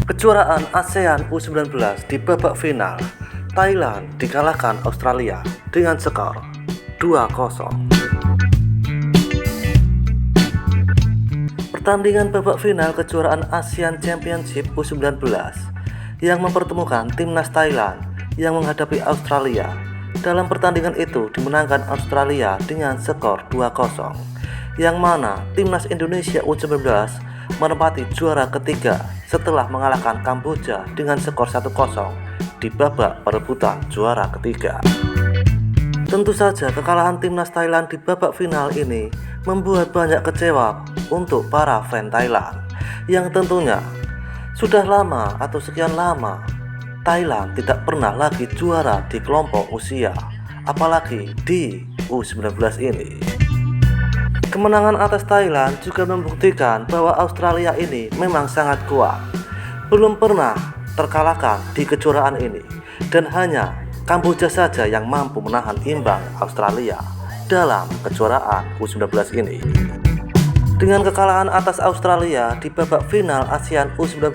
Kejuaraan ASEAN U19 di babak final, Thailand dikalahkan Australia dengan skor 2-0. Pertandingan babak final kejuaraan ASEAN Championship U19 yang mempertemukan timnas Thailand yang menghadapi Australia. Dalam pertandingan itu dimenangkan Australia dengan skor 2-0, yang mana timnas Indonesia U19 menempati juara ketiga setelah mengalahkan Kamboja dengan skor 1-0 di babak perebutan juara ketiga. Tentu saja kekalahan timnas Thailand di babak final ini membuat banyak kecewa untuk para fan Thailand, yang tentunya sudah lama atau sekian lama Thailand tidak pernah lagi juara di kelompok usia, apalagi di U19 ini. Kemenangan atas Thailand juga membuktikan bahwa Australia ini memang sangat kuat, belum pernah terkalahkan di kejuaraan ini, dan hanya Kamboja saja yang mampu menahan imbang Australia dalam kejuaraan U19 ini. Dengan kekalahan atas Australia di babak final ASEAN U19,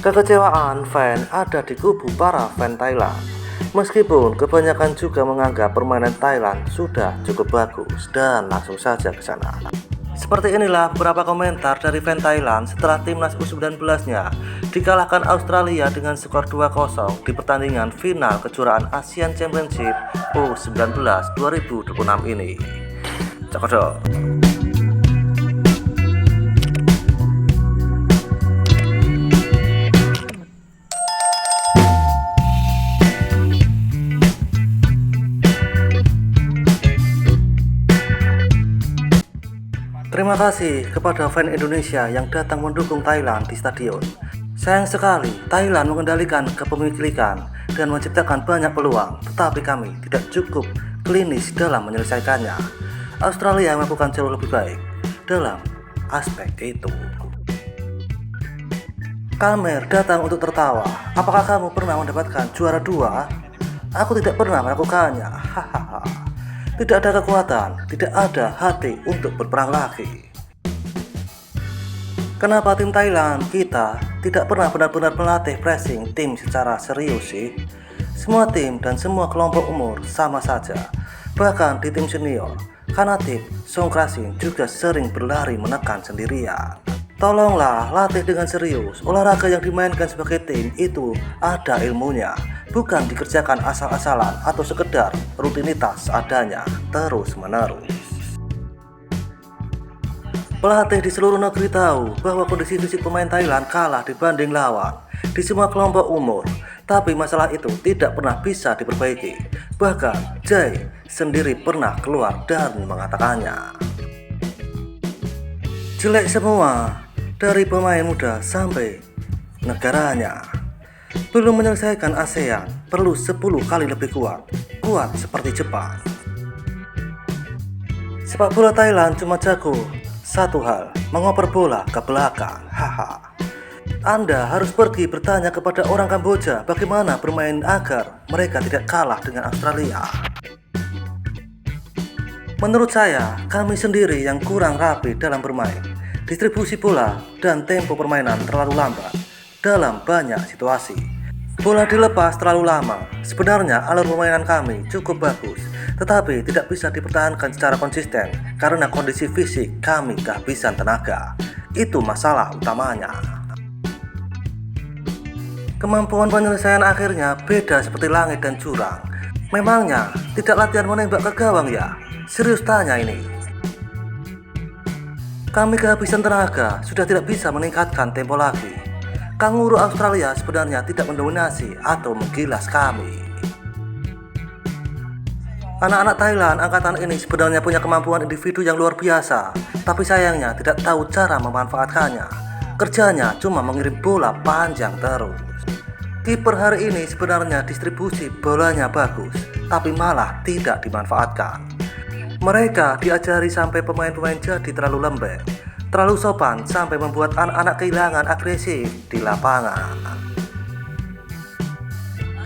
kekecewaan fan ada di kubu para fan Thailand. Meskipun kebanyakan juga menganggap permainan Thailand sudah cukup bagus dan langsung saja ke sana. Seperti inilah beberapa komentar dari fan Thailand setelah timnas U19-nya dikalahkan Australia dengan skor 2-0 di pertandingan final kejuaraan ASEAN Championship U19 2026 ini. Cokot. Terima kasih kepada fan Indonesia yang datang mendukung Thailand di stadion. Sayang sekali Thailand mengendalikan kepemilikan dan menciptakan banyak peluang, tetapi kami tidak cukup klinis dalam menyelesaikannya. Australia melakukan jauh lebih baik dalam aspek itu. Kamer datang untuk tertawa. Apakah kamu pernah mendapatkan juara 2? Aku tidak pernah melakukannya. Hahaha. Tidak ada kekuatan, tidak ada hati untuk berperang lagi. Kenapa tim Thailand kita tidak pernah benar-benar melatih pressing tim secara serius sih? Semua tim dan semua kelompok umur sama saja. Bahkan di tim senior, Kanatik, Songkrasin juga sering berlari menekan sendirian. Tolonglah latih dengan serius. Olahraga yang dimainkan sebagai tim itu ada ilmunya, bukan dikerjakan asal-asalan atau sekedar rutinitas adanya terus-menerus. Pelatih di seluruh negeri tahu bahwa kondisi fisik pemain Thailand kalah dibanding lawan di semua kelompok umur, tapi masalah itu tidak pernah bisa diperbaiki. Bahkan Jai sendiri pernah keluar dan mengatakannya. Jelek semua, dari pemain muda sampai negaranya. Belum menyelesaikan ASEAN, perlu 10 kali lebih kuat seperti Jepang. Sepak bola Thailand cuma jago satu hal, mengoper bola ke belakang. Haha. Anda harus pergi bertanya kepada orang Kamboja bagaimana bermain agar mereka tidak kalah dengan Australia. Menurut saya, kami sendiri yang kurang rapi dalam bermain. Distribusi bola dan tempo permainan terlalu lambat dalam banyak situasi. Bola dilepas terlalu lama. Sebenarnya alur permainan kami cukup bagus, tetapi tidak bisa dipertahankan secara konsisten karena kondisi fisik kami kehabisan tenaga. Itu masalah utamanya. Kemampuan penyelesaian akhirnya beda seperti langit dan jurang. Memangnya tidak latihan menembak ke gawang ya? Serius tanya ini. Kami kehabisan tenaga, sudah tidak bisa meningkatkan tempo lagi. Kanguru Australia sebenarnya tidak mendominasi atau menggilas kami. Anak-anak Thailand angkatan ini sebenarnya punya kemampuan individu yang luar biasa, tapi sayangnya tidak tahu cara memanfaatkannya. Kerjanya cuma mengirim bola panjang terus. Kiper hari ini sebenarnya distribusi bolanya bagus, tapi malah tidak dimanfaatkan. Mereka diajari sampai pemain-pemain jadi terlalu lembek, terlalu sopan sampai membuat anak-anak kehilangan agresif di lapangan.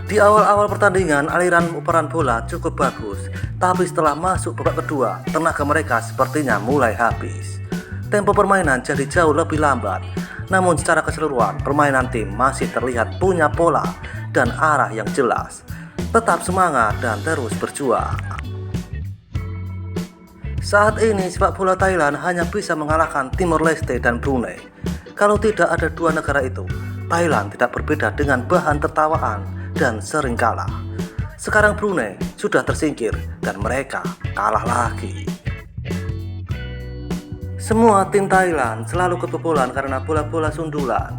Di awal-awal pertandingan aliran uparan bola cukup bagus, tapi setelah masuk babak kedua, tenaga mereka sepertinya mulai habis. Tempo permainan jadi jauh lebih lambat. Namun secara keseluruhan permainan tim masih terlihat punya pola dan arah yang jelas. Tetap semangat dan terus berjuang. Saat ini sepak bola Thailand hanya bisa mengalahkan Timor Leste dan Brunei. Kalau tidak ada dua negara itu, Thailand tidak berbeda dengan bahan tertawaan dan sering kalah. Sekarang Brunei sudah tersingkir dan mereka kalah lagi. Semua tim Thailand selalu kebobolan karena bola-bola sundulan.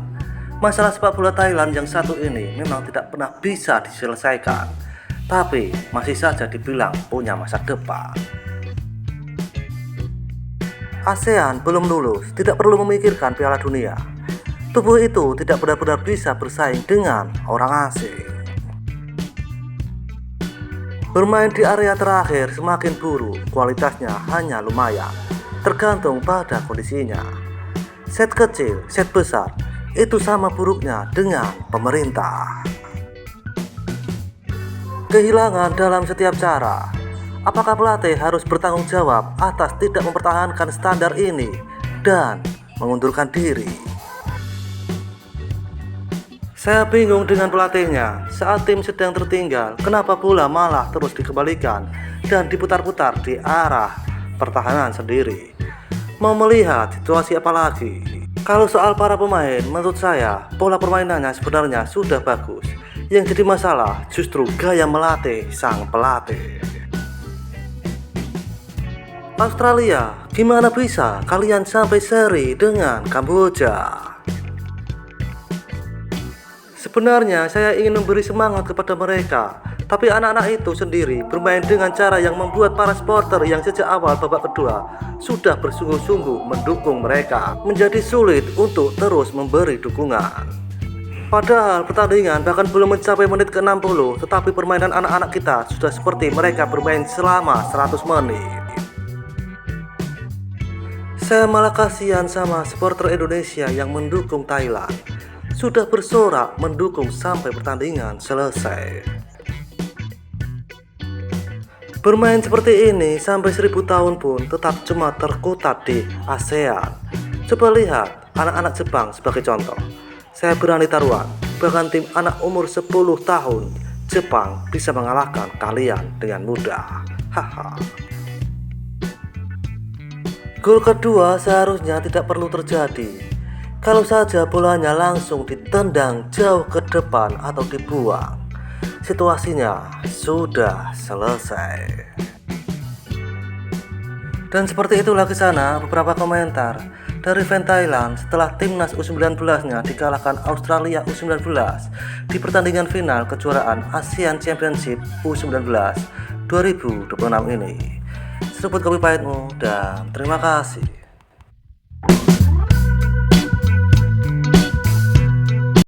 Masalah sepak bola Thailand yang satu ini memang tidak pernah bisa diselesaikan, tapi masih saja dibilang punya masa depan. ASEAN belum lulus, tidak perlu memikirkan Piala Dunia. Tubuh itu tidak benar-benar bisa bersaing dengan orang asing. Bermain di area terakhir semakin buruk, kualitasnya hanya lumayan, tergantung pada kondisinya. Set kecil, set besar, itu sama buruknya dengan pemerintah. Kehilangan dalam setiap cara. Apakah pelatih harus bertanggung jawab atas tidak mempertahankan standar ini dan mengundurkan diri? Saya bingung dengan pelatihnya. Saat tim sedang tertinggal, kenapa bola malah terus dikembalikan dan diputar-putar di arah pertahanan sendiri? Mau melihat situasi apa lagi? Kalau soal para pemain, menurut saya pola permainannya sebenarnya sudah bagus. Yang jadi masalah justru gaya melatih sang pelatih. Australia, gimana bisa kalian sampai seri dengan Kamboja? Sebenarnya saya ingin memberi semangat kepada mereka, tapi anak-anak itu sendiri bermain dengan cara yang membuat para supporter yang sejak awal babak kedua sudah bersungguh-sungguh mendukung mereka menjadi sulit untuk terus memberi dukungan. Padahal pertandingan bahkan belum mencapai menit ke-60, tetapi permainan anak-anak kita sudah seperti mereka bermain selama 100 menit. Saya malah kasihan sama supporter Indonesia yang mendukung Thailand. Sudah bersorak mendukung sampai pertandingan selesai. Bermain seperti ini sampai 1000 tahun pun tetap cuma terkotak di ASEAN. Coba lihat anak-anak Jepang sebagai contoh. Saya berani taruhan, bahkan tim anak umur 10 tahun Jepang bisa mengalahkan kalian dengan mudah. Haha. Gol kedua seharusnya tidak perlu terjadi. Kalau saja bolanya langsung ditendang jauh ke depan atau dibuang, situasinya sudah selesai. Dan seperti itulah ke sana beberapa komentar dari fans Thailand setelah timnas U19-nya dikalahkan Australia U19 di pertandingan final kejuaraan ASEAN Championship U19 2026 ini. Seruput kopi pahitmu dan terima kasih.